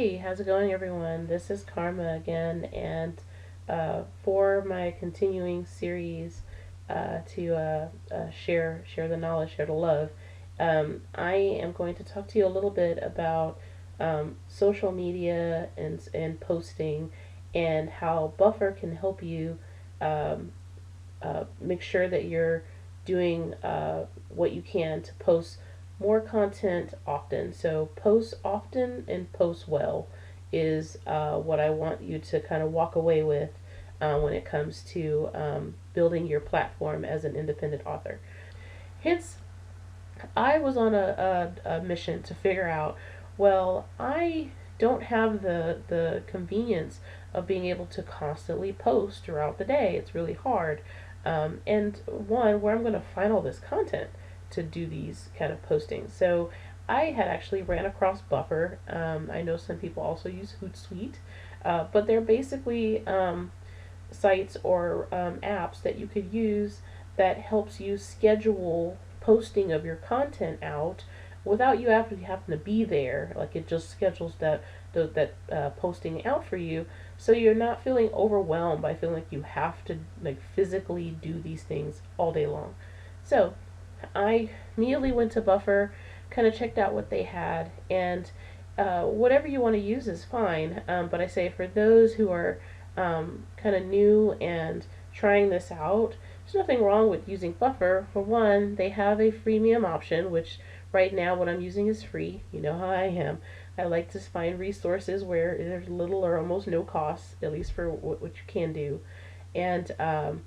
Hey, how's it going, everyone? This is Karma again, and for my continuing series to share the knowledge, share the love, I am going to talk to you a little bit about social media and posting, and how Buffer can help you um, make sure that you're doing what you can to post more content often. So, post often and post well is what I want you to kind of walk away with when it comes to building your platform as an independent author. Hence, I was on a mission to figure out, well, I don't have the convenience of being able to constantly post throughout the day. It's really hard. And one, where I'm going to find all this content to do these kind of postings. So I had actually ran across Buffer. I know some people also use Hootsuite, but they're basically sites or apps that you could use that helps you schedule posting of your content out without you having to be there. Like, it just schedules that posting out for you, so you're not feeling overwhelmed by feeling like you have to like physically do these things all day long. So I immediately went to Buffer, kind of checked out what they had, and whatever you want to use is fine. But I say, for those who are kind of new and trying this out, there's nothing wrong with using Buffer. For one, they have a freemium option, which right now what I'm using is free. You know how I am. I like to find resources where there's little or almost no cost, at least for what you can do. And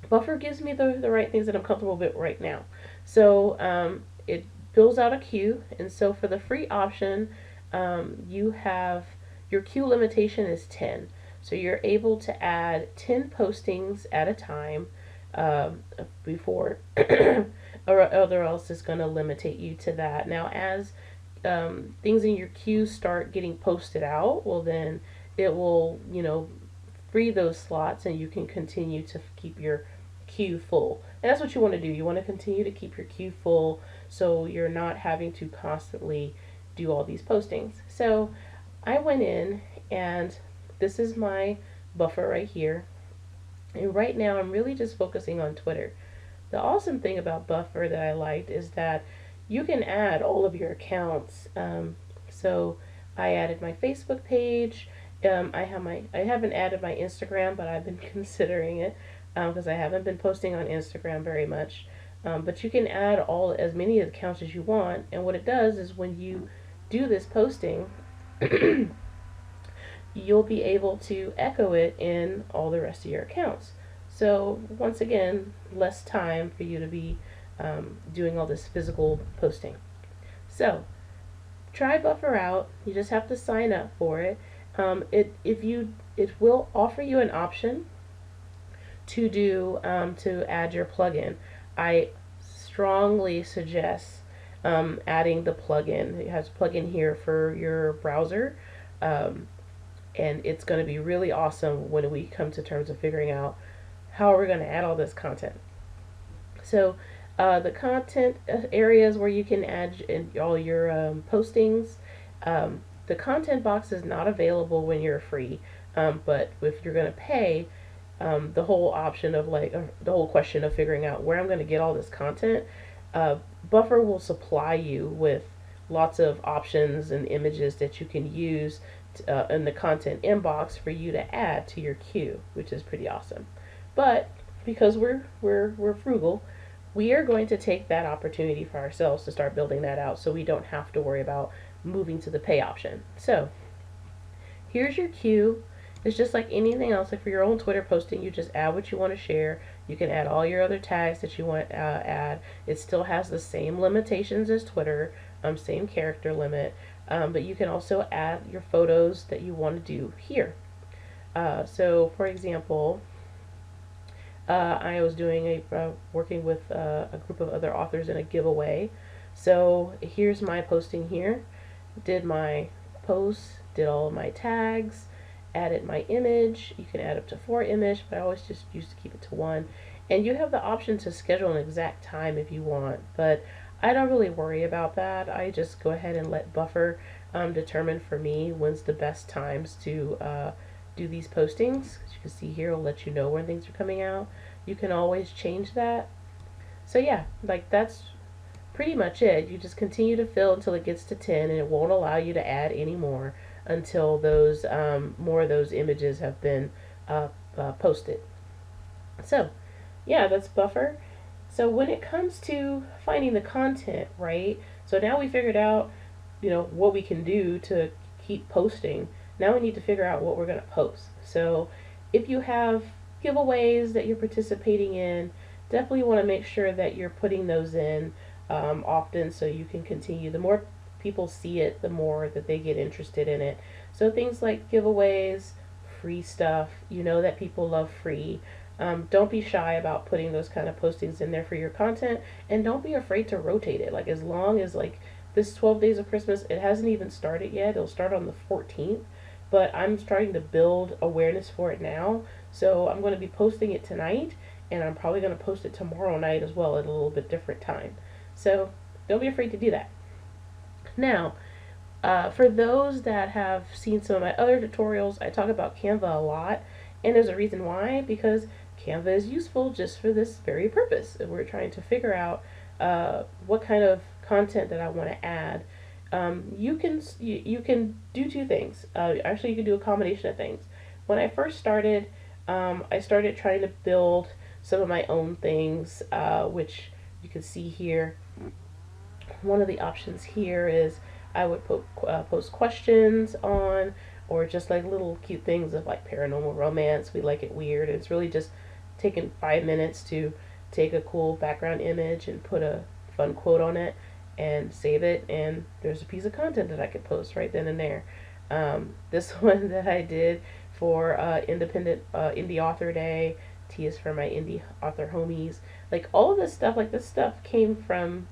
Buffer gives me the right things that I'm comfortable with right now. So it builds out a queue, and so for the free option, you have your queue limitation is 10. So you're able to add 10 postings at a time before, or else it's going to limitate you to that. Now, as things in your queue start getting posted out, well, then it will, free those slots, and you can continue to keep your queue full. And that's what you want to do. You want to continue to keep your queue full, so you're not having to constantly do all these postings. So I went in, and this is my Buffer right here. And right now I'm really just focusing on Twitter. The awesome thing about Buffer that I liked is that you can add all of your accounts. So I added my Facebook page. I haven't added my Instagram, but I've been considering it because I haven't been posting on Instagram very much. But you can add as many accounts as you want, and what it does is, when you do this posting, you'll be able to echo it in all the rest of your accounts. So once again, less time for you to be doing all this physical posting. So try Buffer out. You just have to sign up for it. It will offer you an option to add your plugin. I strongly suggest adding the plugin. It has a plugin here for your browser. And it's going to be really awesome when we come to terms of figuring out how we're going to add all this content. So the content areas where you can add in all your postings, the content box is not available when you're free, but if you're going to pay, the whole option of the whole question of figuring out where I'm going to get all this content, Buffer will supply you with lots of options and images that you can use in the content inbox for you to add to your queue, which is pretty awesome. But because we're frugal, we are going to take that opportunity for ourselves to start building that out, so we don't have to worry about moving to the pay option. So here's your queue. It's just like anything else. Like for your own Twitter posting, you just add what you want to share. You can add all your other tags that you want to add. It still has the same limitations as Twitter, same character limit, but you can also add your photos that you want to do here. So for example, I was doing working with a group of other authors in a giveaway. So here's my posting here. Did my posts, did all of my tags, added my image. You can add up to 4 images, but I always just used to keep it to 1. And you have the option to schedule an exact time if you want, but I don't really worry about that. I just go ahead and let Buffer determine for me when's the best times to do these postings. As you can see here, it'll let you know when things are coming out. You can always change that. So yeah, like that's pretty much it. You just continue to fill until it gets to 10, and it won't allow you to add any more until those more of those images have been posted. So yeah, that's Buffer. So when it comes to finding the content, right? So now we figured out, what we can do to keep posting. Now we need to figure out what we're going to post. So if you have giveaways that you're participating in, definitely want to make sure that you're putting those in often so you can continue. The more people see it, the more that they get interested in it. So things like giveaways, free stuff, you know that people love free. Don't be shy about putting those kind of postings in there for your content, and don't be afraid to rotate it. Like as long as like this 12 days of Christmas, it hasn't even started yet. It'll start on the 14th, but I'm starting to build awareness for it now. So I'm going to be posting it tonight, and I'm probably going to post it tomorrow night as well at a little bit different time. So don't be afraid to do that. Now, for those that have seen some of my other tutorials, I talk about Canva a lot, and there's a reason why, because Canva is useful just for this very purpose. We're trying to figure out what kind of content that I want to add. You can do two things. Actually, you can do a combination of things. When I first started, I started trying to build some of my own things, which you can see here. One of the options here is I would post questions on, or just like little cute things of like paranormal romance. We like it weird. It's really just taking 5 minutes to take a cool background image and put a fun quote on it and save it, and there's a piece of content that I could post right then and there. This one that I did for Independent Indie Author Day, T is for my indie author homies. Like all of this stuff, like this stuff came from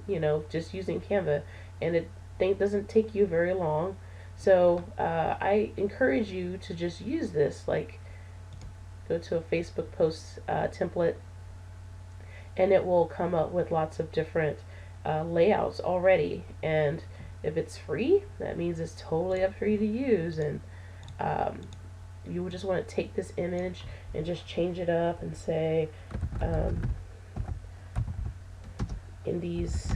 just using Canva, and it doesn't take you very long. So I encourage you to just use this. Like go to a Facebook post template, and it will come up with lots of different layouts already. And if it's free, that means it's totally up for you to use. And you would just want to take this image and just change it up and say indies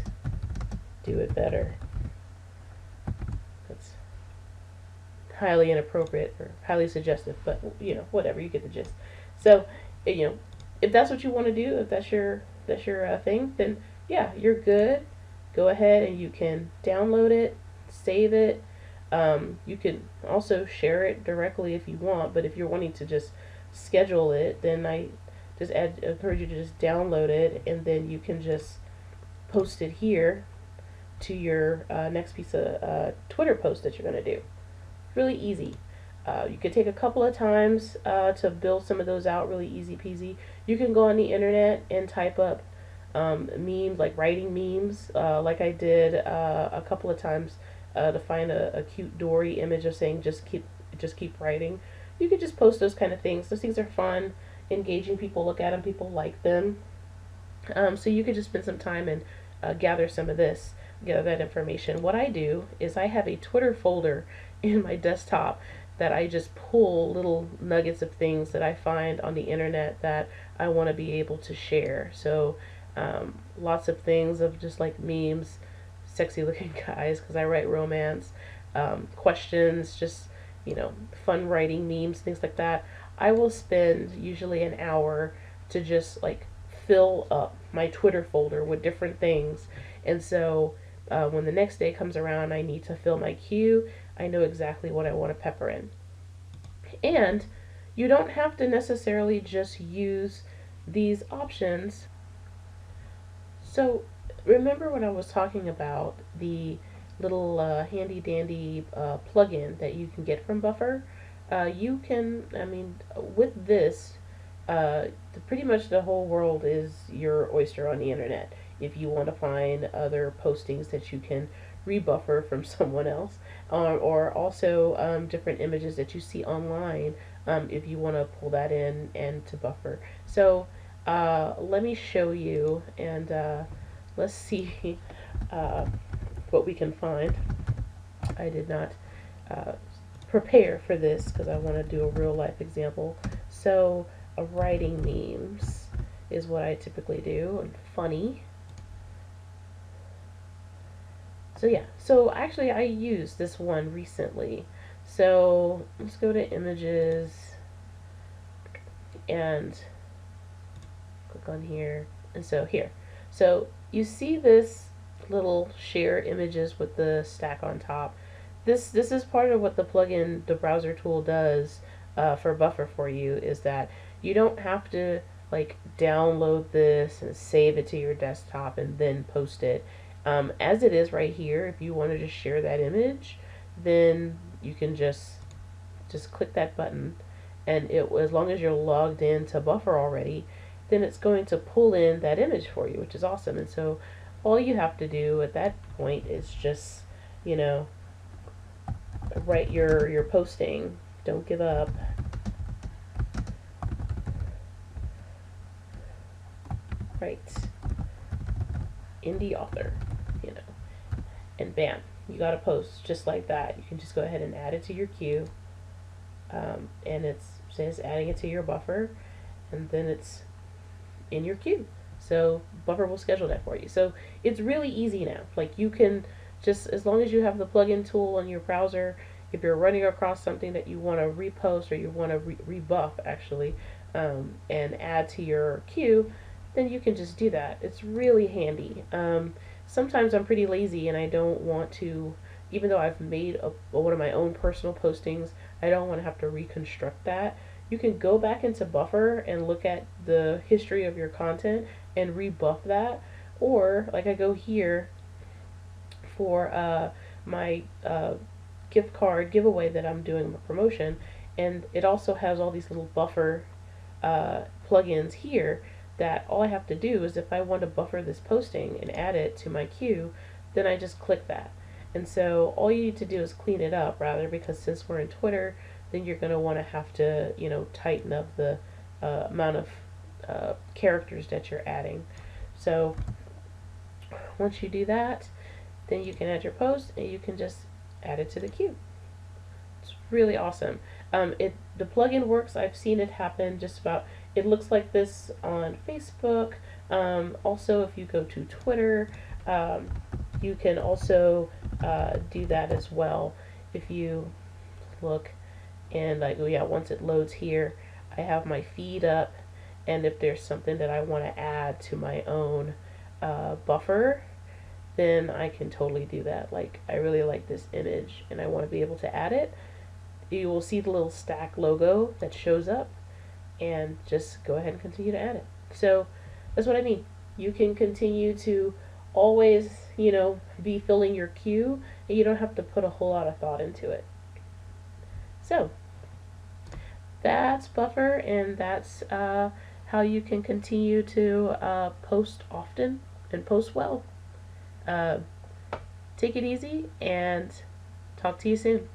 do it better. That's highly inappropriate or highly suggestive, but whatever, you get the gist. So if that's what you want to do, if that's your thing, then yeah, you're good. Go ahead and you can download it, save it. You can also share it directly if you want, but if you're wanting to just schedule it, then I just encourage you to just download it, and then you can just post it here to your next piece of Twitter post that you're going to do. Really easy. You could take a couple of times to build some of those out, really easy peasy. You can go on the internet and type up memes, like writing memes, like I did a couple of times to find a cute Dory image of saying just keep writing. You could just post those kind of things. Those things are fun, engaging. People look at them, people like them. So you could just spend some time and gather that information. What I do is I have a Twitter folder in my desktop that I just pull little nuggets of things that I find on the internet that I want to be able to share. So lots of things of just like memes, sexy looking guys because I write romance, questions, just fun writing memes, things like that. I will spend usually an hour to just like fill up my Twitter folder with different things. And so when the next day comes around, I need to fill my queue. I know exactly what I want to pepper in. And you don't have to necessarily just use these options. So remember when I was talking about the little handy dandy plugin that you can get from Buffer? You can, with this, pretty much the whole world is your oyster on the internet. If you want to find other postings that you can rebuffer from someone else, or also different images that you see online, if you want to pull that in and to buffer. So let me show you, and let's see what we can find. I did not uh, prepare for this because I want to do a real life example. So, writing memes is what I typically do, and funny. So yeah, so actually I used this one recently. So let's go to images and click on here. And so here. So you see this little share images with the stack on top. This is part of what the plugin, the browser tool does for Buffer for you, is that you don't have to like download this and save it to your desktop and then post it. As it is right here, if you wanted to share that image, then you can just click that button, and as long as you're logged in to Buffer already, then it's going to pull in that image for you, which is awesome. And so all you have to do at that point is just, you know, write your posting. Don't give up. Write indie author, you know, and bam, you got a post just like that. You can just go ahead and add it to your queue, and it says adding it to your Buffer, and then it's in your queue. So Buffer will schedule that for you. So it's really easy now. Like you can just, as long as you have the plugin tool on your browser, if you're running across something that you want to repost or you want to rebuff actually, and add to your queue, then you can just do that. It's really handy. Sometimes I'm pretty lazy and I don't want to, even though I've made one of my own personal postings, I don't want to have to reconstruct that. You can go back into Buffer and look at the history of your content and rebuff that. Or, like I go here for my gift card giveaway that I'm doing a promotion, and it also has all these little Buffer plugins here that all I have to do is if I want to buffer this posting and add it to my queue, then I just click that. And so all you need to do is clean it up, rather, because since we're in Twitter, then you're going to want to have to, you know, tighten up the amount of characters that you're adding. So once you do that, then you can add your post and you can just add it to the queue. It's really awesome. The plugin works. I've seen it happen just about. It looks like this on Facebook. Also, if you go to Twitter, you can also do that as well. If you look and like, oh yeah, once it loads here, I have my feed up, and if there's something that I want to add to my own Buffer, then I can totally do that. Like, I really like this image and I want to be able to add it. You will see the little stack logo that shows up, and just go ahead and continue to add it. So that's what I mean. You can continue to always, you know, be filling your queue, and you don't have to put a whole lot of thought into it. So that's Buffer, and that's how you can continue to post often and post well. Take it easy, and talk to you soon.